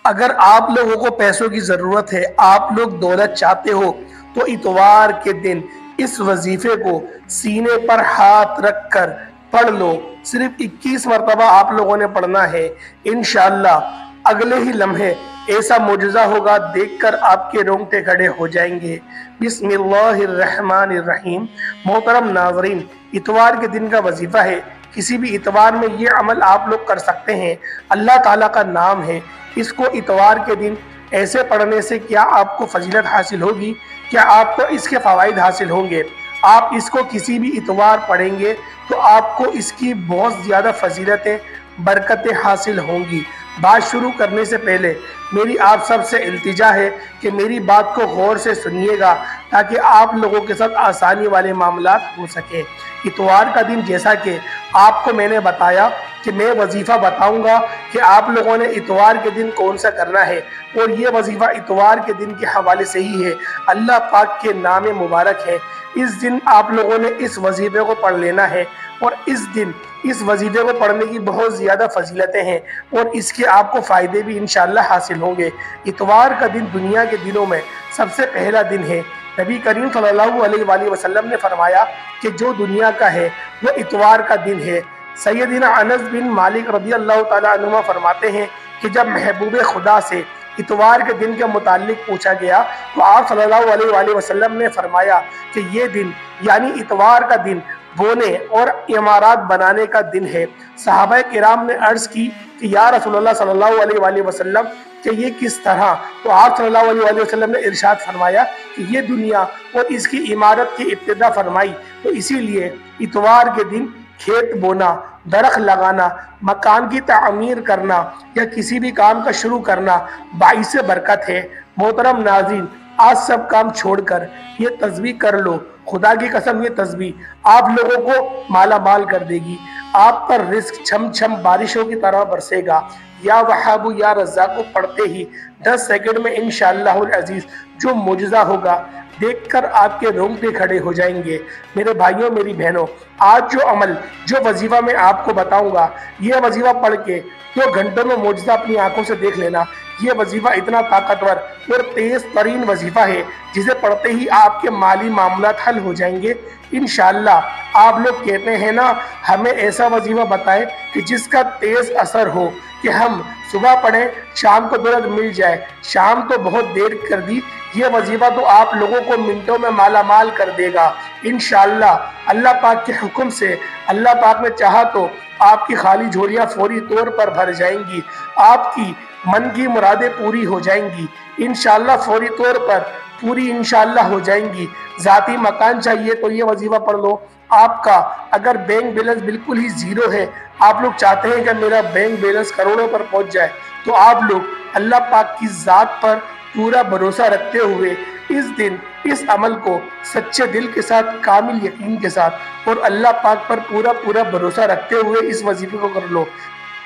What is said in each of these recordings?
اگر آپ لوگوں کو پیسوں کی ضرورت ہے، آپ لوگ دولت چاہتے ہو، تو اتوار کے دن اس وظیفے کو سینے پر ہاتھ رکھ کر پڑھ لو۔ صرف 21 مرتبہ آپ لوگوں نے پڑھنا ہے۔ انشاءاللہ اگلے ہی لمحے ایسا معجزہ ہوگا، دیکھ کر آپ کے رونگٹے کھڑے ہو جائیں گے۔ بسم اللہ الرحمن الرحیم۔ محترم ناظرین، اتوار کے دن کا وظیفہ ہے، کسی بھی اتوار میں یہ عمل آپ لوگ کر سکتے ہیں۔ اللہ تعالیٰ کا نام ہے، اس کو اتوار کے دن ایسے پڑھنے سے کیا آپ کو فضیلت حاصل ہوگی، کیا آپ کو اس کے فوائد حاصل ہوں گے۔ آپ اس کو کسی بھی اتوار پڑھیں گے تو آپ کو اس کی بہت زیادہ فضیلتیں، برکتیں حاصل ہوں گی۔ بات شروع کرنے سے پہلے میری آپ سب سے التجا ہے کہ میری بات کو غور سے سنیے گا تاکہ آپ لوگوں کے ساتھ آسانی والے معاملات ہو سکیں۔ اتوار کا دن، جیسا کہ آپ کو میں نے بتایا کہ میں وظیفہ بتاؤں گا کہ آپ لوگوں نے اتوار کے دن کون سا کرنا ہے، اور یہ وظیفہ اتوار کے دن کے حوالے سے ہی ہے۔ اللہ پاک کے نام مبارک ہے۔ اس دن آپ لوگوں نے اس وظیفے کو پڑھ لینا ہے، اور اس دن اس وظیفے کو پڑھنے کی بہت زیادہ فضیلتیں ہیں، اور اس کے آپ کو فائدے بھی انشاءاللہ حاصل ہوں گے۔ اتوار کا دن دنیا کے دنوں میں سب سے پہلا دن ہے۔ نبی کریم صلی اللہ علیہ وآلہ وسلم نے فرمایا کہ جو دنیا کا ہے وہ اتوار کا دن ہے۔ سیدنا انس بن مالک رضی اللہ تعالیٰ عنہ فرماتے ہیں کہ جب محبوب خدا سے اتوار کے دن کے متعلق پوچھا گیا تو آپ صلی اللہ علیہ وآلہ وسلم نے فرمایا کہ یہ دن یعنی اتوار کا دن بونے اور عمارات بنانے کا دن ہے۔ صحابہ کرام نے عرض کی کہ یا رسول اللہ صلی اللہ علیہ وآلہ وسلم کہ یہ کس طرح؟ تو آپ صلی اللہ علیہ وآلہ وسلم نے ارشاد فرمایا کہ یہ دنیا اور اس کی عمارت کی ابتدا فرمائی تو اسی لیے اتوار کے دن کھیت بونا، درخت لگانا، مکان کی تعمیر کرنا یا کسی بھی کام کا شروع کرنا باعث برکت ہے۔ محترم ناظرین، آج سب کام چھوڑ کر یہ تسبیح کر لو۔ خدا کی قسم یہ تسبیح آپ لوگوں کو مالا مال کر دے گی۔ آپ پر رزق چھم چھم بارشوں کی طرح برسے گا۔ یا وہاب یا رزاق کو پڑھتے ہی 10 سیکنڈ میں انشاءاللہ العزیز جو معجزہ ہوگا دیکھ کر آپ کے رونگٹے کھڑے ہو جائیں گے۔ میرے بھائیوں، میری بہنوں، آج جو عمل، جو وظیفہ میں آپ کو بتاؤں گا، یہ وظیفہ پڑھ کے 2 گھنٹوں میں معجزہ اپنی آنکھوں سے دیکھ لینا۔ یہ وظیفہ اتنا طاقتور اور تیز ترین وظیفہ ہے جسے پڑھتے ہی آپ کے مالی معاملات حل ہو جائیں گے انشاءاللہ۔ آپ لوگ کہتے ہیں نا ہمیں ایسا وظیفہ بتائے کہ جس کا تیز اثر ہو، کہ ہم صبح پڑھیں شام کو دولت مل جائے۔ شام تو بہت دیر کر دی، یہ وظیفہ تو آپ لوگوں کو منٹوں میں مالا مال کر دے گا انشاءاللہ۔ اللہ پاک کے حکم سے اللہ پاک نے چاہا تو آپ کی خالی جھولیاں فوری طور پر بھر جائیں گی، آپ کی من کی مرادیں پوری ہو جائیں گی انشاءاللہ، فوری طور پر پوری انشاءاللہ ہو جائیں گی۔ ذاتی مکان چاہیے تو یہ وظیفہ پڑھ لو۔ آپ کا اگر بینک بیلنس بالکل ہی زیرو ہے، آپ لوگ چاہتے ہیں کہ میرا بینک بیلنس کروڑوں پر پہنچ جائے، تو آپ لوگ اللہ پاک کی ذات پر پورا بھروسہ رکھتے ہوئے اس دن اس عمل کو سچے دل کے ساتھ، کامل یقین کے ساتھ اور اللہ پاک پر پورا بھروسہ رکھتے ہوئے اس وظیفے کو کر لو۔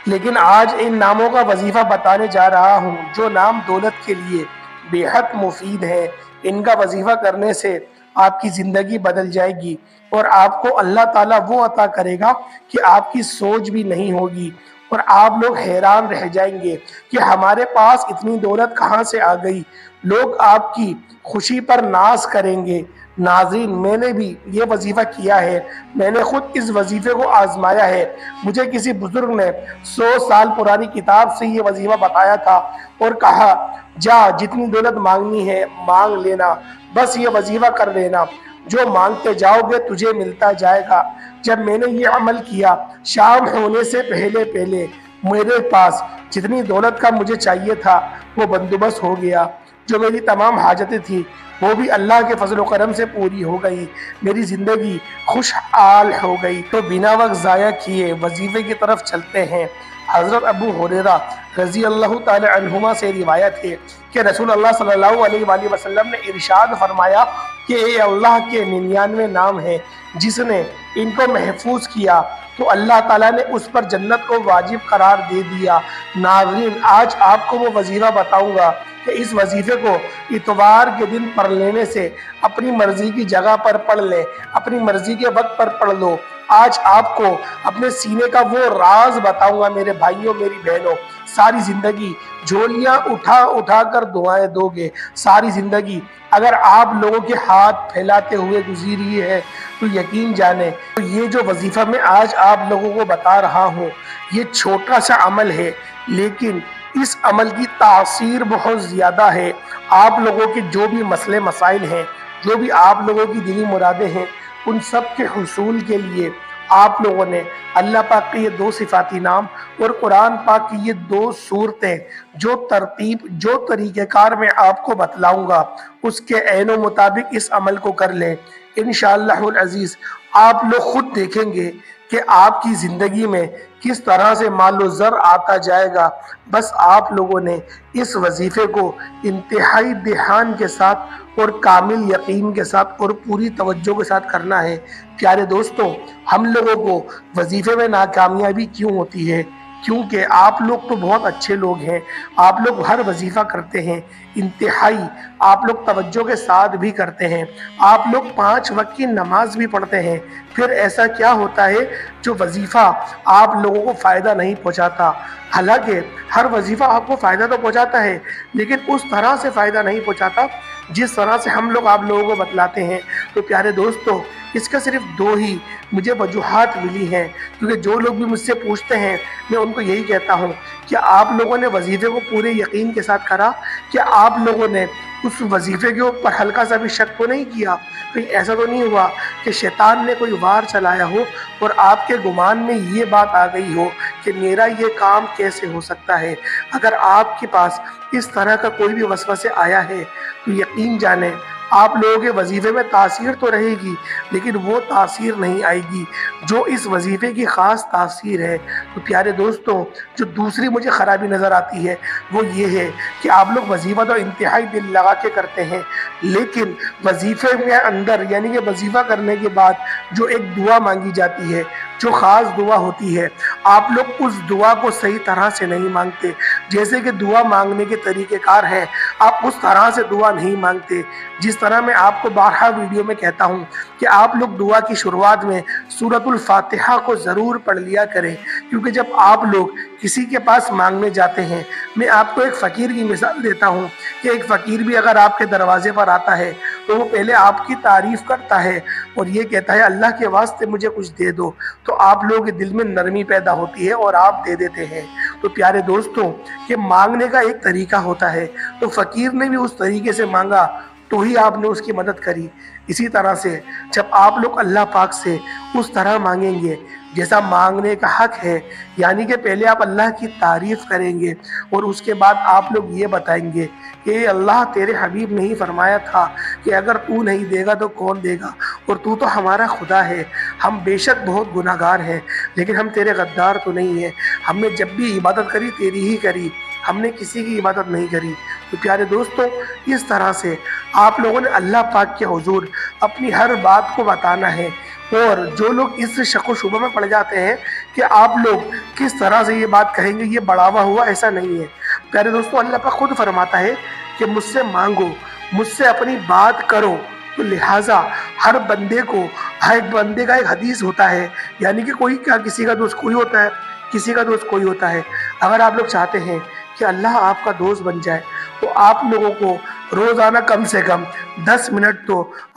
لیکن آج ان ناموں کا وظیفہ بتانے جا رہا ہوں جو نام دولت کے لیے بے حد مفید ہے۔ ان کا وظیفہ کرنے سے آپ کی زندگی بدل جائے گی، اور آپ کو اللہ تعالیٰ وہ عطا کرے گا کہ آپ کی سوچ بھی نہیں ہوگی، اور آپ لوگ حیران رہ جائیں گے کہ ہمارے پاس اتنی دولت کہاں سے آ گئی۔ لوگ آپ کی خوشی پر ناز کریں گے۔ ناظرین، میں نے بھی یہ وظیفہ کیا ہے، میں نے خود اس وظیفے کو آزمایا ہے۔ مجھے کسی بزرگ نے 100 سال پرانی کتاب سے یہ وظیفہ بتایا تھا اور کہا جا جتنی دولت مانگنی ہے مانگ لینا، بس یہ وظیفہ کر لینا، جو مانگتے جاؤ گے تجھے ملتا جائے گا۔ جب میں نے یہ عمل کیا، شام ہونے سے پہلے میرے پاس جتنی دولت کا مجھے چاہیے تھا وہ بندوبست ہو گیا۔ جو میری تمام حاجتیں تھیں وہ بھی اللہ کے فضل و کرم سے پوری ہو گئی، میری زندگی خوشحال ہو گئی۔ تو بنا وقت ضائع کیے وظیفے کی طرف چلتے ہیں۔ حضرت ابو ہریرہ رضی اللہ تعالی عنہما سے روایت ہے کہ رسول اللہ صلی اللہ علیہ وآلہ وسلم نے ارشاد فرمایا کہ اے اللہ کے 99 نام ہیں، جس نے ان کو محفوظ کیا تو اللہ تعالیٰ نے اس پر جنت کو واجب قرار دے دیا۔ ناظرین، آج آپ کو وہ وظیفہ بتاؤں گا کہ اس وظیفے کو اتوار کے دن پڑھ لینے سے اپنی مرضی کی جگہ پر پڑھ لیں، اپنی مرضی کے وقت پر پڑھ لو، آج آپ کو اپنے سینے کا وہ راز بتاؤں گا میرے بھائیوں میری بہنوں۔ ساری زندگی جھولیاں اٹھا اٹھا کر دعائیں دو گے، ساری زندگی اگر آپ لوگوں کے ہاتھ پھیلاتے ہوئے گزری ہے تو یقین جانیں تو یہ جو وظیفہ میں آج آپ لوگوں کو بتا رہا ہوں یہ چھوٹا سا عمل ہے، لیکن اس عمل کی تاثیر بہت زیادہ ہے۔ آپ لوگوں کے جو بھی مسئلے مسائل ہیں، جو بھی آپ لوگوں کی دلی مرادیں ہیں، ان سب کے حصول کے لیے آپ لوگوں نے اللہ پاک کے یہ دو صفاتی نام اور قرآن پاک کی یہ دو صورتیں جو ترتیب جو طریقہ کار میں آپ کو بتلاؤں گا اس کے عین و مطابق اس عمل کو کر لیں۔ انشاءاللہ العزیز آپ لوگ خود دیکھیں گے کہ آپ کی زندگی میں کس طرح سے مال و زر آتا جائے گا۔ بس آپ لوگوں نے اس وظیفے کو انتہائی دھیان کے ساتھ اور کامل یقین کے ساتھ اور پوری توجہ کے ساتھ کرنا ہے۔ پیارے دوستوں، ہم لوگوں کو وظیفے میں ناکامیابی کیوں ہوتی ہے؟ کیونکہ آپ لوگ تو بہت اچھے لوگ ہیں، آپ لوگ ہر وظیفہ کرتے ہیں، انتہائی آپ لوگ توجہ کے ساتھ بھی کرتے ہیں، آپ لوگ 5 وقت کی نماز بھی پڑھتے ہیں، پھر ایسا کیا ہوتا ہے جو وظیفہ آپ لوگوں کو فائدہ نہیں پہنچاتا؟ حالانکہ ہر وظیفہ آپ کو فائدہ تو پہنچاتا ہے، لیکن اس طرح سے فائدہ نہیں پہنچاتا جس طرح سے ہم لوگ آپ لوگوں کو بتلاتے ہیں۔ تو پیارے دوستوں، اس کا صرف 2 ہی مجھے وجوہات ملی ہیں، کیونکہ جو لوگ بھی مجھ سے پوچھتے ہیں میں ان کو یہی کہتا ہوں کہ آپ لوگوں نے وظیفے کو پورے یقین کے ساتھ کرا؟ کہ آپ لوگوں نے اس وظیفے کے اوپر ہلکا سا بھی شک تو نہیں کیا؟ کہیں ایسا تو نہیں ہوا کہ شیطان نے کوئی وار چلایا ہو اور آپ کے گمان میں یہ بات آ گئی ہو کہ میرا یہ کام کیسے ہو سکتا ہے؟ اگر آپ کے پاس اس طرح کا کوئی بھی وسوسے آیا ہے تو یقین جانیں آپ لوگوں کے وظیفے میں تاثیر تو رہے گی، لیکن وہ تاثیر نہیں آئے گی جو اس وظیفے کی خاص تاثیر ہے۔ تو پیارے دوستوں، جو دوسری مجھے خرابی نظر آتی ہے وہ یہ ہے کہ آپ لوگ وظیفہ تو انتہائی دل لگا کے کرتے ہیں، لیکن وظیفے میں اندر یعنی کہ وظیفہ کرنے کے بعد جو ایک دعا مانگی جاتی ہے، جو خاص دعا ہوتی ہے، آپ لوگ اس دعا کو صحیح طرح سے نہیں مانگتے۔ جیسے کہ دعا مانگنے کے طریقہ کار ہے، آپ اس طرح سے دعا نہیں مانگتے جس طرح میں آپ کو بارہا ویڈیو میں کہتا ہوں کہ آپ لوگ دعا کی شروعات میں سورۃ الفاتحہ کو ضرور پڑھ لیا کریں، کیونکہ جب آپ لوگ کسی کے پاس مانگنے جاتے ہیں، میں آپ کو ایک فقیر کی مثال دیتا ہوں کہ ایک فقیر بھی اگر آپ کے دروازے پر آتا ہے تو وہ پہلے آپ کی تعریف کرتا ہے اور یہ کہتا ہے اللہ کے واسطے مجھے کچھ دے دو، تو آپ لوگوں کے دل میں نرمی پیدا ہوتی ہے اور آپ دے دیتے ہیں۔ تو پیارے دوستوں، کہ مانگنے کا ایک طریقہ ہوتا ہے، تو فقیر نے بھی اس طریقے سے مانگا تو ہی آپ نے اس کی مدد کری۔ اسی طرح سے جب آپ لوگ اللہ پاک سے اس طرح مانگیں گے جیسا مانگنے کا حق ہے، یعنی کہ پہلے آپ اللہ کی تعریف کریں گے اور اس کے بعد آپ لوگ یہ بتائیں گے کہ اے اللہ، تیرے حبیب نے ہی فرمایا تھا کہ اگر تو نہیں دے گا تو کون دے گا، اور تو تو ہمارا خدا ہے، ہم بے شک بہت گناہ گار ہیں لیکن ہم تیرے غدار تو نہیں ہیں، ہم نے جب بھی عبادت کری تیری ہی کری، ہم نے کسی کی عبادت نہیں کری۔ تو پیارے دوستوں، اس طرح سے آپ لوگوں نے اللہ پاک کے حضور اپنی ہر بات کو بتانا ہے، اور جو لوگ اس شک و شبہ میں پڑ جاتے ہیں کہ آپ لوگ کس طرح سے یہ بات کہیں گے، یہ بڑھاوا ہوا، ایسا نہیں ہے۔ پیارے دوستوں، اللہ پاک خود فرماتا ہے کہ مجھ سے مانگو، مجھ سے اپنی بات کرو، تو لہٰذا ہر بندے کو ہر بندے کا ایک حدیث ہوتا ہے، یعنی کہ کوئی کیا کسی کا دوست کوئی ہوتا ہے، کسی کا دوست کوئی ہوتا ہے۔ اگر آپ لوگ چاہتے ہیں کہ اللہ آپ کا دوست بن جائے تو آپ لوگوں کو روزانہ کم سے کم 10 منٹ تو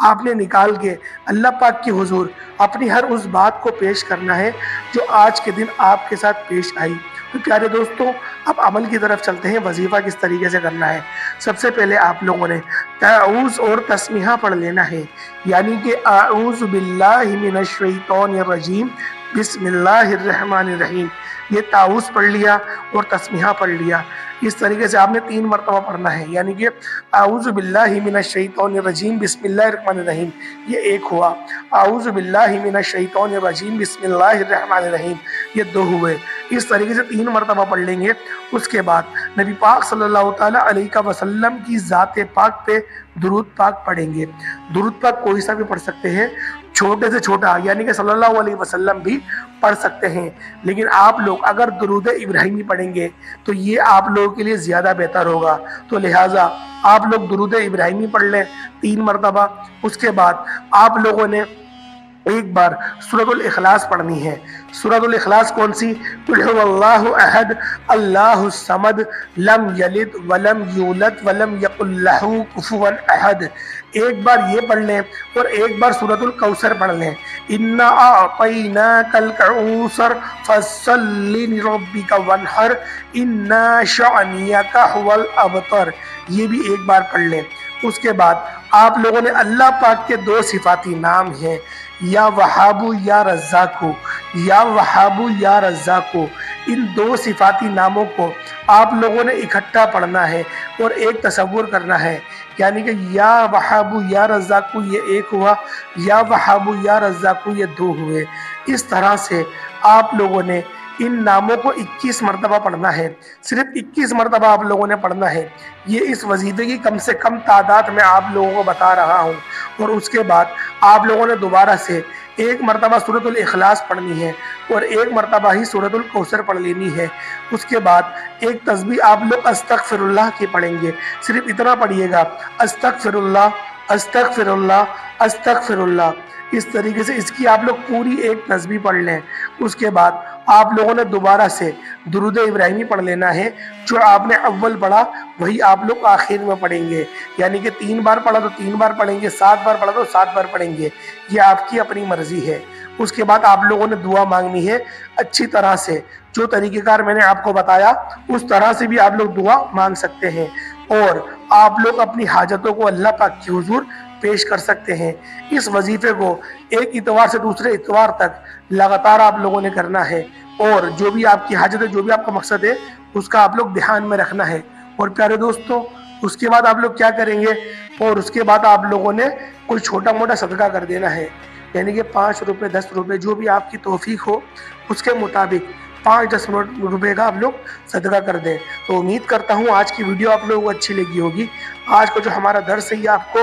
آپ نے نکال کے اللہ پاک کی حضور اپنی ہر اس بات کو پیش کرنا ہے جو آج کے دن آپ کے ساتھ پیش آئی۔ تو پیارے دوستوں، اب عمل کی طرف چلتے ہیں، وظیفہ کس طریقے سے کرنا ہے۔ سب سے پہلے آپ لوگوں نے تعوذ اور تسمیہ پڑھ لینا ہے، یعنی کہ اعوذ باللہ من الشیطان الرجیم بسم اللہ الرحمن الرحیم، یہ تعوذ پڑھ لیا اور تسمیہ پڑھ لیا۔ اس طریقے سے آپ نے 3 مرتبہ پڑھنا ہے، یعنی کہ اعوذ باللہ من الشیطان الرجیم بسم اللہ الرحمن الرحیم، یہ ایک ہوا۔ اعوذ باللہ من الشیطان الرجیم بسم اللہ الرحمن الرحیم، یہ 2 ہوئے۔ اس طریقے سے 3 مرتبہ پڑھ لیں گے۔ اس کے بعد نبی پاک صلی اللہ تعالیٰ علیہ وسلم کی ذات پاک پہ درود پاک پڑھیں گے۔ درود پاک کوئی سا بھی پڑھ سکتے ہیں، چھوٹے سے چھوٹا یعنی کہ صلی اللہ علیہ وسلم بھی پڑھ سکتے ہیں، لیکن آپ لوگ اگر درود ابراہیمی پڑھیں گے تو یہ آپ لوگوں کے لیے زیادہ بہتر ہوگا، تو لہٰذا آپ لوگ درود ابراہیمی پڑھ لیں 3 مرتبہ۔ اس کے بعد آپ لوگوں نے ایک بار سورۃ الاخلاص پڑھنی ہے۔ سورۃ الاخلاص کون سی؟ قل هو اللہ احد اللہ الصمد لم یلد ولم یولد ولم یکن لہ کفوا احد۔ ایک بار یہ پڑھ لیں اور ایک بار سورۃ الکوثر پڑھ لیں، انا اعطیناک الکوثر فصل لربک وانحر ان شانئک هو الابتر، یہ بھی ایک بار پڑھ لیں۔ اس کے بعد آپ لوگوں نے اللہ پاک کے دو صفاتی نام ہیں، یا وہابو یا رزاقو، یا وہابو یا رزاقو، ان دو صفاتی ناموں کو آپ لوگوں نے اکٹھا پڑھنا ہے اور ایک تصور کرنا ہے، یعنی کہ یا وہابو یا رزاقو یہ ایک ہوا، یا وہابو یا رزاقو یہ دو ہوئے۔ اس طرح سے آپ لوگوں نے ان ناموں کو 21 مرتبہ پڑھنا ہے، صرف 21 مرتبہ آپ لوگوں نے پڑھنا ہے۔ یہ اس وظیفے کی کم سے کم تعداد میں آپ لوگوں کو بتا رہا ہوں۔ اور اس کے بعد آپ لوگوں نے دوبارہ سے ایک مرتبہ سورۃ الاخلاص پڑھنی ہے اور ایک مرتبہ ہی سورۃ الکوثر پڑھ لینی ہے۔ اس کے بعد ایک تسبیح آپ لوگ استغفر اللہ کی پڑھیں گے، صرف اتنا پڑھیے گا، استغفر اللہ استغفر اللہ استغفر اللہ۔ اس طریقے سے اس کی آپ لوگ پوری ایک تسبیح پڑھ لیں۔ اس کے بعد آپ لوگوں نے دوبارہ سے درود ابراہیمی پڑھ لینا ہے، جو آپ نے اول پڑھا وہی آپ لوگ آخر میں پڑھیں گے، یعنی کہ 3 بار پڑھا تو 3 بار پڑھیں گے، 7 بار پڑھا تو 7 بار پڑھیں گے، یہ آپ کی اپنی مرضی ہے۔ اس کے بعد آپ لوگوں نے دعا مانگنی ہے اچھی طرح سے، جو طریقہ کار میں نے آپ کو بتایا اس طرح سے بھی آپ لوگ دعا مانگ سکتے ہیں، اور آپ لوگ اپنی حاجتوں کو اللہ پاک کے حضور پیش کر سکتے ہیں۔ اس وظیفے کو ایک اتوار سے دوسرے اتوار تک لگاتار آپ لوگوں نے کرنا ہے، اور جو بھی آپ کی حاجت ہے، جو بھی آپ کا مقصد ہے، اس کا آپ لوگ دھیان میں رکھنا ہے۔ اور پیارے دوستوں، اس کے بعد آپ لوگ کیا کریں گے، اور اس کے بعد آپ لوگوں نے کوئی چھوٹا موٹا صدقہ کر دینا ہے، یعنی کہ 5 روپے 10 روپے جو بھی آپ کی توفیق ہو اس کے مطابق 5-10 روپے کا آپ لوگ صدقہ کر دیں۔ تو امید کرتا ہوں آج کی ویڈیو آپ لوگوں کو اچھی لگی ہوگی، آج کا جو ہمارا درس ہے یہ آپ کو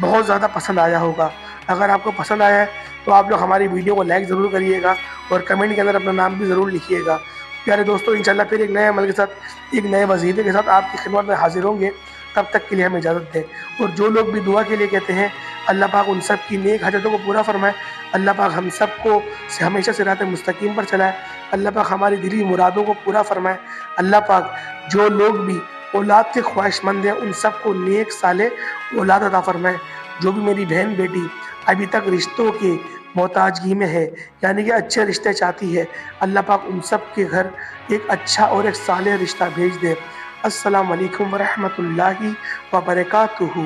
بہت زیادہ پسند آیا ہوگا۔ اگر آپ کو پسند آیا ہے تو آپ لوگ ہماری ویڈیو کو لائک ضرور کریے گا اور کمنٹ کے اندر اپنا نام بھی ضرور لکھیے گا۔ پیارے دوستوں، انشاءاللہ پھر ایک نئے عمل کے ساتھ، ایک نئے وظیفے کے ساتھ آپ کی خدمت میں حاضر ہوں گے۔ تب تک کے لیے ہمیں اجازت دیں، اور جو لوگ بھی دعا کے لیے کہتے ہیں اللہ پاک ان سب کی نیک حاجتوں کو پورا فرمائے، اللہ پاک ہم سب کو ہمیشہ صراط مستقیم پر چلائے، اللہ پاک ہماری دلی مرادوں کو پورا فرمائے، اللہ پاک جو لوگ بھی اولاد کے خواہش مند ہیں ان سب کو نیک صالح اولاد عطا فرمائے۔ جو بھی میری بہن بیٹی ابھی تک رشتوں کی محتاجگی میں ہے، یعنی کہ اچھے رشتے چاہتی ہے، اللہ پاک ان سب کے گھر ایک اچھا اور ایک صالح رشتہ بھیج دے۔ السلام علیکم ورحمۃ اللہ وبرکاتہ۔